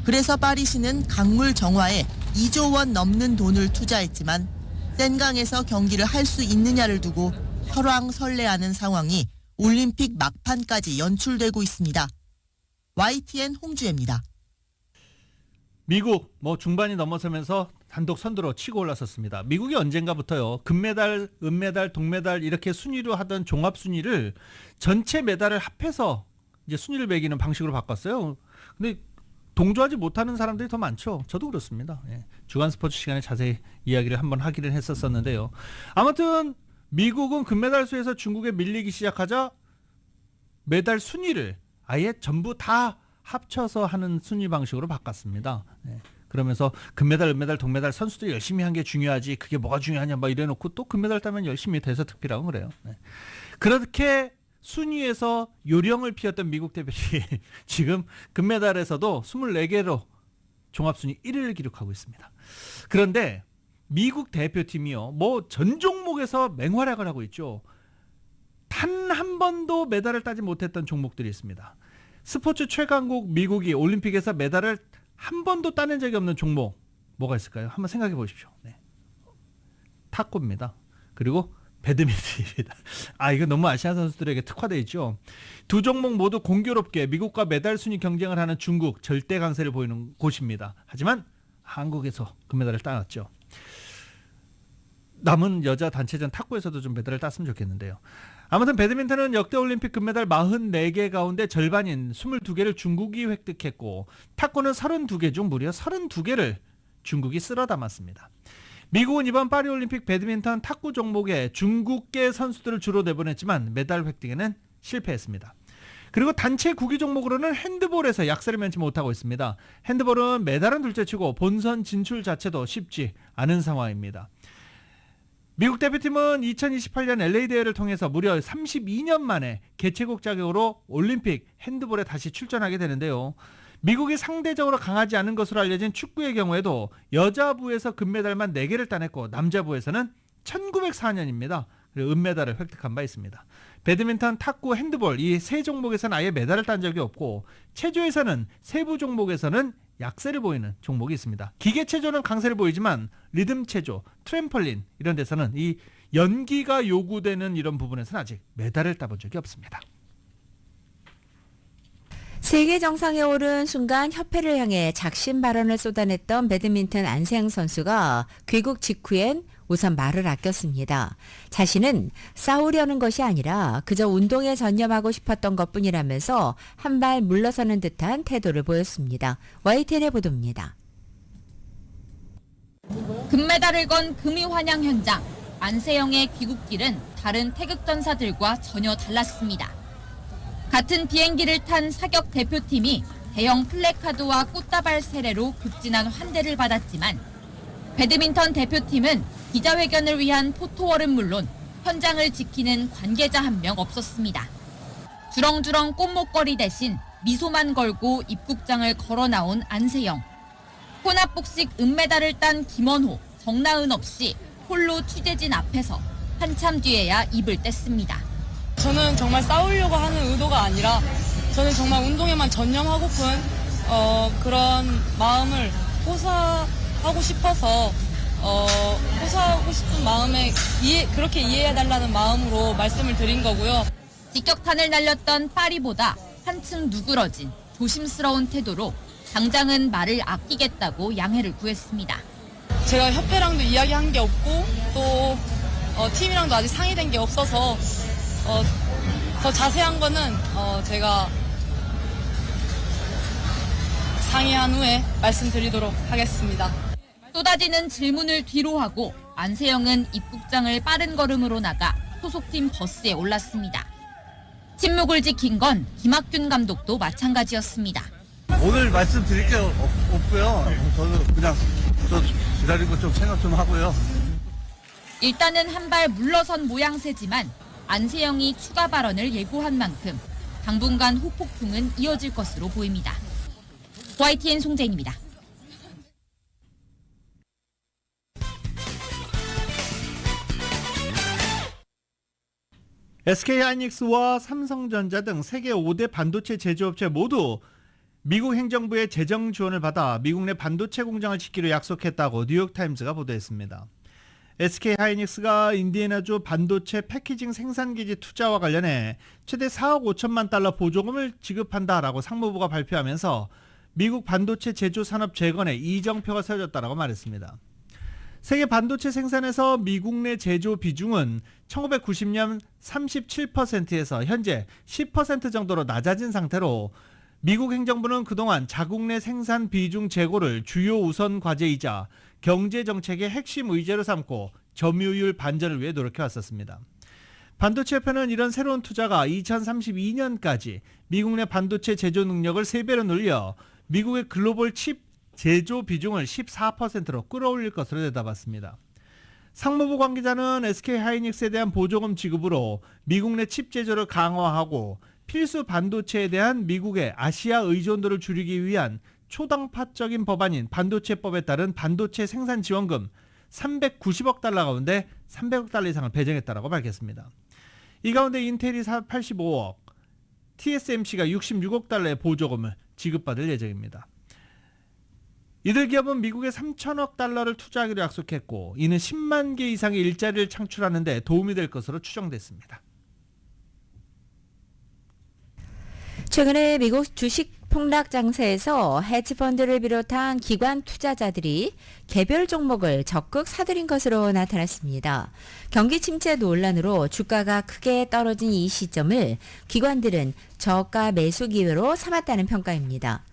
그래서 파리시는 강물 정화에 2조 원 넘는 돈을 투자했지만 센강에서 경기를 할 수 있느냐를 두고 설왕설래하는 상황이 올림픽 막판까지 연출되고 있습니다. YTN 홍주혜입니다. 미국 중반이 넘어서면서 단독 선두로 치고 올라섰습니다. 미국이 언젠가부터요. 금메달, 은메달, 동메달 이렇게 순위로 하던 종합 순위를 전체 메달을 합해서 이제 순위를 매기는 방식으로 바꿨어요. 근데 동조하지 못하는 사람들이 더 많죠. 저도 그렇습니다. 예. 주간 스포츠 시간에 자세히 이야기를 한번 하기는 했었었는데요. 아무튼 미국은 금메달 수에서 중국에 밀리기 시작하자 메달 순위를 아예 전부 다 합쳐서 하는 순위 방식으로 바꿨습니다. 네. 그러면서 금메달, 은메달, 동메달 선수들이 열심히 한 게 중요하지 그게 뭐가 중요하냐 막 이래놓고 또 금메달 따면 열심히 대서특필하고 그래요. 네. 그렇게 순위에서 요령을 피웠던 미국 대표팀이 지금 금메달에서도 24개로 종합순위 1위를 기록하고 있습니다. 그런데 미국 대표팀이요, 뭐 전 종목에서 맹활약을 하고 있죠. 단 한 번도 메달을 따지 못했던 종목들이 있습니다. 스포츠 최강국 미국이 올림픽에서 메달을 한 번도 따낸 적이 없는 종목 뭐가 있을까요? 한번 생각해 보십시오. 네. 탁구입니다. 그리고 배드민턴입니다. 이거 너무 아시아 선수들에게 특화되어 있죠. 두 종목 모두 공교롭게 미국과 메달 순위 경쟁을 하는 중국 절대 강세를 보이는 곳입니다. 하지만 한국에서 금메달을 따놨죠. 남은 여자 단체전 탁구에서도 좀 메달을 땄으면 좋겠는데요. 아무튼 배드민턴은 역대 올림픽 금메달 44개 가운데 절반인 22개를 중국이 획득했고 탁구는 32개 중 무려 32개를 중국이 쓸어 담았습니다. 미국은 이번 파리올림픽 배드민턴 탁구 종목에 중국계 선수들을 주로 내보냈지만 메달 획득에는 실패했습니다. 그리고 단체 구기 종목으로는 핸드볼에서 약세를 면치 못하고 있습니다. 핸드볼은 메달은 둘째치고 본선 진출 자체도 쉽지 않은 상황입니다. 미국 대표팀은 2028년 LA 대회를 통해서 무려 32년 만에 개최국 자격으로 올림픽 핸드볼에 다시 출전하게 되는데요. 미국이 상대적으로 강하지 않은 것으로 알려진 축구의 경우에도 여자부에서 금메달만 4개를 따냈고 남자부에서는 1904년입니다. 그리고 은메달을 획득한 바 있습니다. 배드민턴, 탁구, 핸드볼 이 세 종목에서는 아예 메달을 딴 적이 없고 체조에서는 세부 종목에서는 약세를 보이는 종목이 있습니다. 기계 체조는 강세를 보이지만 리듬 체조, 트램펄린 이런 데서는 이 연기가 요구되는 이런 부분에서는 아직 메달을 따본 적이 없습니다. 세계 정상에 오른 순간 협회를 향해 작심 발언을 쏟아냈던 배드민턴 안세영 선수가 귀국 직후엔 우선 말을 아꼈습니다. 자신은 싸우려는 것이 아니라 그저 운동에 전념하고 싶었던 것뿐이라면서 한 발 물러서는 듯한 태도를 보였습니다. YTN의 보도입니다. 금메달을 건 금이 환영 현장. 안세영의 귀국길은 다른 태극전사들과 전혀 달랐습니다. 같은 비행기를 탄 사격 대표팀이 대형 플래카드와 꽃다발 세례로 극진한 환대를 받았지만 배드민턴 대표팀은 기자회견을 위한 포토월은 물론 현장을 지키는 관계자 한 명 없었습니다. 주렁주렁 꽃목걸이 대신 미소만 걸고 입국장을 걸어 나온 안세영. 혼합복식 은메달을 딴 김원호, 정나은 없이 홀로 취재진 앞에서 한참 뒤에야 입을 뗐습니다. 저는 정말 싸우려고 하는 의도가 아니라 저는 정말 운동에만 전념하고픈 그런 마음을 호소하고 싶어서 호소하고 싶은 마음에 그렇게 이해해달라는 마음으로 말씀을 드린 거고요. 직격탄을 날렸던 파리보다 한층 누그러진 조심스러운 태도로 당장은 말을 아끼겠다고 양해를 구했습니다. 제가 협회랑도 이야기한 게 없고 또 팀이랑도 아직 상의된 게 없어서 더 자세한 거는 제가 상의한 후에 말씀드리도록 하겠습니다. 쏟아지는 질문을 뒤로하고 안세영은 입국장을 빠른 걸음으로 나가 소속팀 버스에 올랐습니다. 침묵을 지킨 건 김학균 감독도 마찬가지였습니다. 오늘 말씀드릴 게 없고요. 저도 그냥 기다리고 좀 생각 좀 하고요. 일단은 한 발 물러선 모양새지만 안세영이 추가 발언을 예고한 만큼 당분간 후폭풍은 이어질 것으로 보입니다. YTN 송재인입니다. SK하이닉스와 삼성전자 등 세계 5대 반도체 제조업체 모두 미국 행정부의 재정 지원을 받아 미국 내 반도체 공장을 짓기로 약속했다고 뉴욕타임즈가 보도했습니다. SK하이닉스가 인디애나주 반도체 패키징 생산기지 투자와 관련해 최대 4억 5천만 달러 보조금을 지급한다라고 상무부가 발표하면서 미국 반도체 제조 산업 재건에 이정표가 세워졌다라고 말했습니다. 세계 반도체 생산에서 미국 내 제조 비중은 1990년 37%에서 현재 10% 정도로 낮아진 상태로 미국 행정부는 그동안 자국 내 생산 비중 제고를 주요 우선 과제이자 경제 정책의 핵심 의제로 삼고 점유율 반전을 위해 노력해 왔었습니다. 반도체협회는 이런 새로운 투자가 2032년까지 미국 내 반도체 제조 능력을 3배로 늘려 미국의 글로벌 칩 제조 비중을 14%로 끌어올릴 것으로 내다봤습니다. 상무부 관계자는 SK하이닉스에 대한 보조금 지급으로 미국 내 칩 제조를 강화하고 필수 반도체에 대한 미국의 아시아 의존도를 줄이기 위한 초당파적인 법안인 반도체법에 따른 반도체 생산 지원금 390억 달러 가운데 300억 달러 이상을 배정했다고 밝혔습니다. 이 가운데 인텔이 85억, TSMC가 66억 달러의 보조금을 지급받을 예정입니다. 이들 기업은 미국에 3천억 달러를 투자하기로 약속했고 이는 10만 개 이상의 일자리를 창출하는 데 도움이 될 것으로 추정됐습니다. 최근에 미국 주식 폭락 장세에서 헤지펀드를 비롯한 기관 투자자들이 개별 종목을 적극 사들인 것으로 나타났습니다. 경기 침체 논란으로 주가가 크게 떨어진 이 시점을 기관들은 저가 매수 기회로 삼았다는 평가입니다.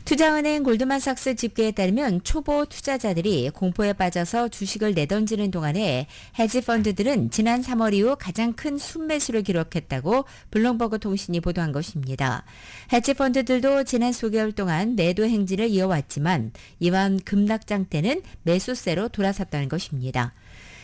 투자은행 골드만삭스 집계에 따르면 초보 투자자들이 공포에 빠져서 주식을 내던지는 동안에 헤지펀드들은 지난 3월 이후 가장 큰 순매수를 기록했다고 블룸버그 통신이 보도한 것입니다. 헤지펀드들도 지난 수개월 동안 매도 행진을 이어왔지만 이번 급락장 때는 매수세로 돌아섰다는 것입니다.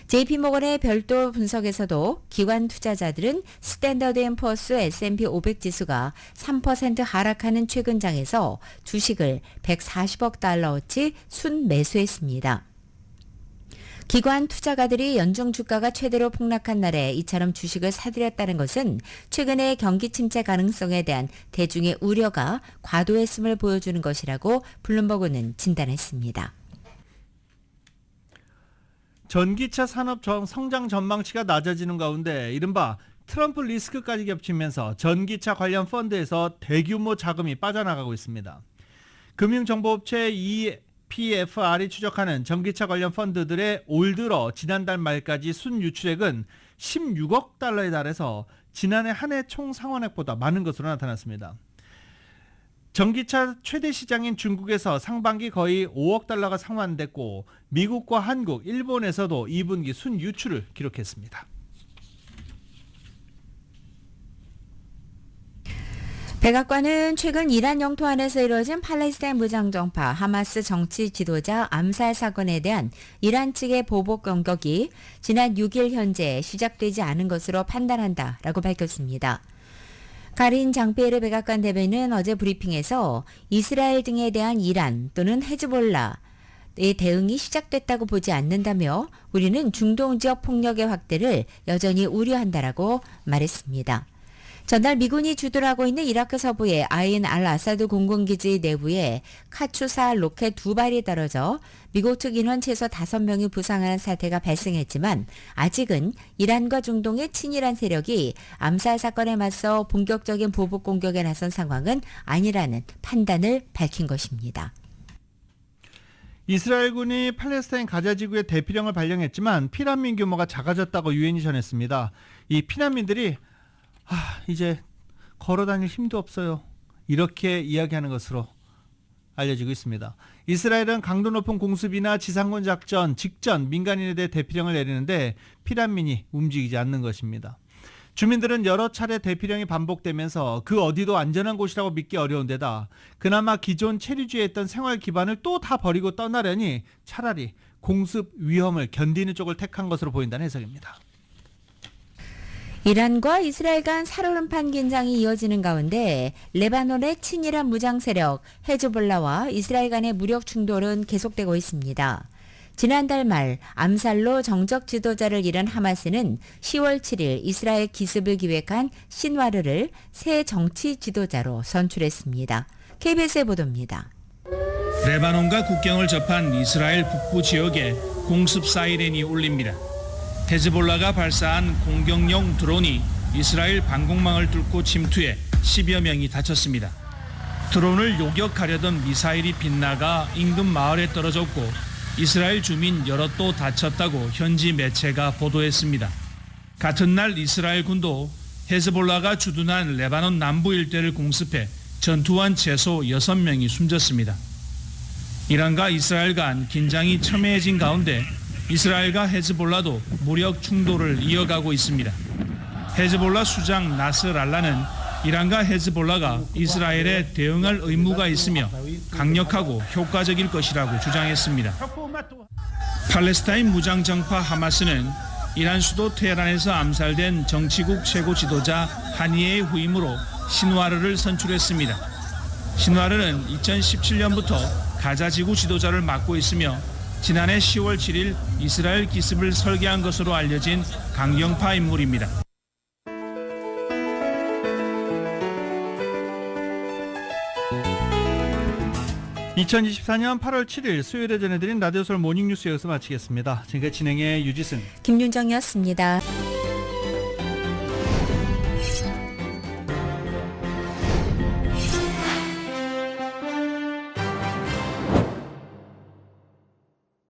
JP모건의 별도 분석에서도 기관 투자자들은 스탠더드&푸어스 S&P 500 지수가 3% 하락하는 최근 장에서 주식을 140억 달러어치 순매수했습니다. 기관 투자가들이 연중 주가가 최대로 폭락한 날에 이처럼 주식을 사들였다는 것은 최근의 경기 침체 가능성에 대한 대중의 우려가 과도했음을 보여주는 것이라고 블룸버그는 진단했습니다. 전기차 산업 성장 전망치가 낮아지는 가운데 이른바 트럼프 리스크까지 겹치면서 전기차 관련 펀드에서 대규모 자금이 빠져나가고 있습니다. 금융정보업체 EPFR이 추적하는 전기차 관련 펀드들의 올 들어 지난달 말까지 순유출액은 16억 달러에 달해서 지난해 한 해 총 상환액보다 많은 것으로 나타났습니다. 전기차 최대 시장인 중국에서 상반기 거의 5억 달러가 상환됐고 미국과 한국, 일본에서도 2분기 순유출을 기록했습니다. 백악관은 최근 이란 영토 안에서 이루어진 팔레스타인 무장정파 하마스 정치 지도자 암살 사건에 대한 이란 측의 보복 공격이 지난 6일 현재 시작되지 않은 것으로 판단한다라고 밝혔습니다. 가린 장피에르 백악관 대변인은 어제 브리핑에서 이스라엘 등에 대한 이란 또는 헤즈볼라의 대응이 시작됐다고 보지 않는다며 우리는 중동 지역 폭력의 확대를 여전히 우려한다라고 말했습니다. 전날 미군이 주둔하고 있는 이라크 서부의 아인 알 아사드 공군기지 내부에 카추사 로켓 2발이 떨어져 미국 측 인원 최소 5명이 부상하는 사태가 발생했지만 아직은 이란과 중동의 친이란 세력이 암살 사건에 맞서 본격적인 보복 공격에 나선 상황은 아니라는 판단을 밝힌 것입니다. 이스라엘군이 팔레스타인 가자 지구에 대피령을 발령했지만 피난민 규모가 작아졌다고 유엔이 전했습니다. 이 피난민들이 이제 걸어다닐 힘도 없어요. 이렇게 이야기하는 것으로 알려지고 있습니다. 이스라엘은 강도 높은 공습이나 지상군 작전 직전 민간인에 대해 대피령을 내리는데 피난민이 움직이지 않는 것입니다. 주민들은 여러 차례 대피령이 반복되면서 그 어디도 안전한 곳이라고 믿기 어려운 데다 그나마 기존 체류지에 있던 생활 기반을 또 다 버리고 떠나려니 차라리 공습 위험을 견디는 쪽을 택한 것으로 보인다는 해석입니다. 이란과 이스라엘 간 살얼음판 긴장이 이어지는 가운데 레바논의 친이란 무장 세력 헤즈볼라와 이스라엘 간의 무력 충돌은 계속되고 있습니다. 지난달 말 암살로 정적 지도자를 잃은 하마스는 10월 7일 이스라엘 기습을 기획한 신와르를 새 정치 지도자로 선출했습니다. KBS의 보도입니다. 레바논과 국경을 접한 이스라엘 북부 지역에 공습 사이렌이 울립니다. 헤즈볼라가 발사한 공격용 드론이 이스라엘 방공망을 뚫고 침투해 10여 명이 다쳤습니다. 드론을 요격하려던 미사일이 빗나가 인근 마을에 떨어졌고 이스라엘 주민 여럿도 다쳤다고 현지 매체가 보도했습니다. 같은 날 이스라엘 군도 헤즈볼라가 주둔한 레바논 남부 일대를 공습해 전투한 최소 6명이 숨졌습니다. 이란과 이스라엘 간 긴장이 첨예해진 가운데 이스라엘과 헤즈볼라도 무력 충돌을 이어가고 있습니다. 헤즈볼라 수장 나스르 알라는 이란과 헤즈볼라가 이스라엘에 대응할 의무가 있으며 강력하고 효과적일 것이라고 주장했습니다. 팔레스타인 무장정파 하마스는 이란 수도 테헤란에서 암살된 정치국 최고 지도자 하니예의 후임으로 신와르를 선출했습니다. 신와르는 2017년부터 가자 지구 지도자를 맡고 있으며 지난해 10월 7일 이스라엘 기습을 설계한 것으로 알려진 강경파 인물입니다. (2024년 8월 7일) 수요일에 전해드린 라디오 서울 모닝뉴스 여기서 마치겠습니다. 지금까지 진행의 유지승, 김윤정이었습니다.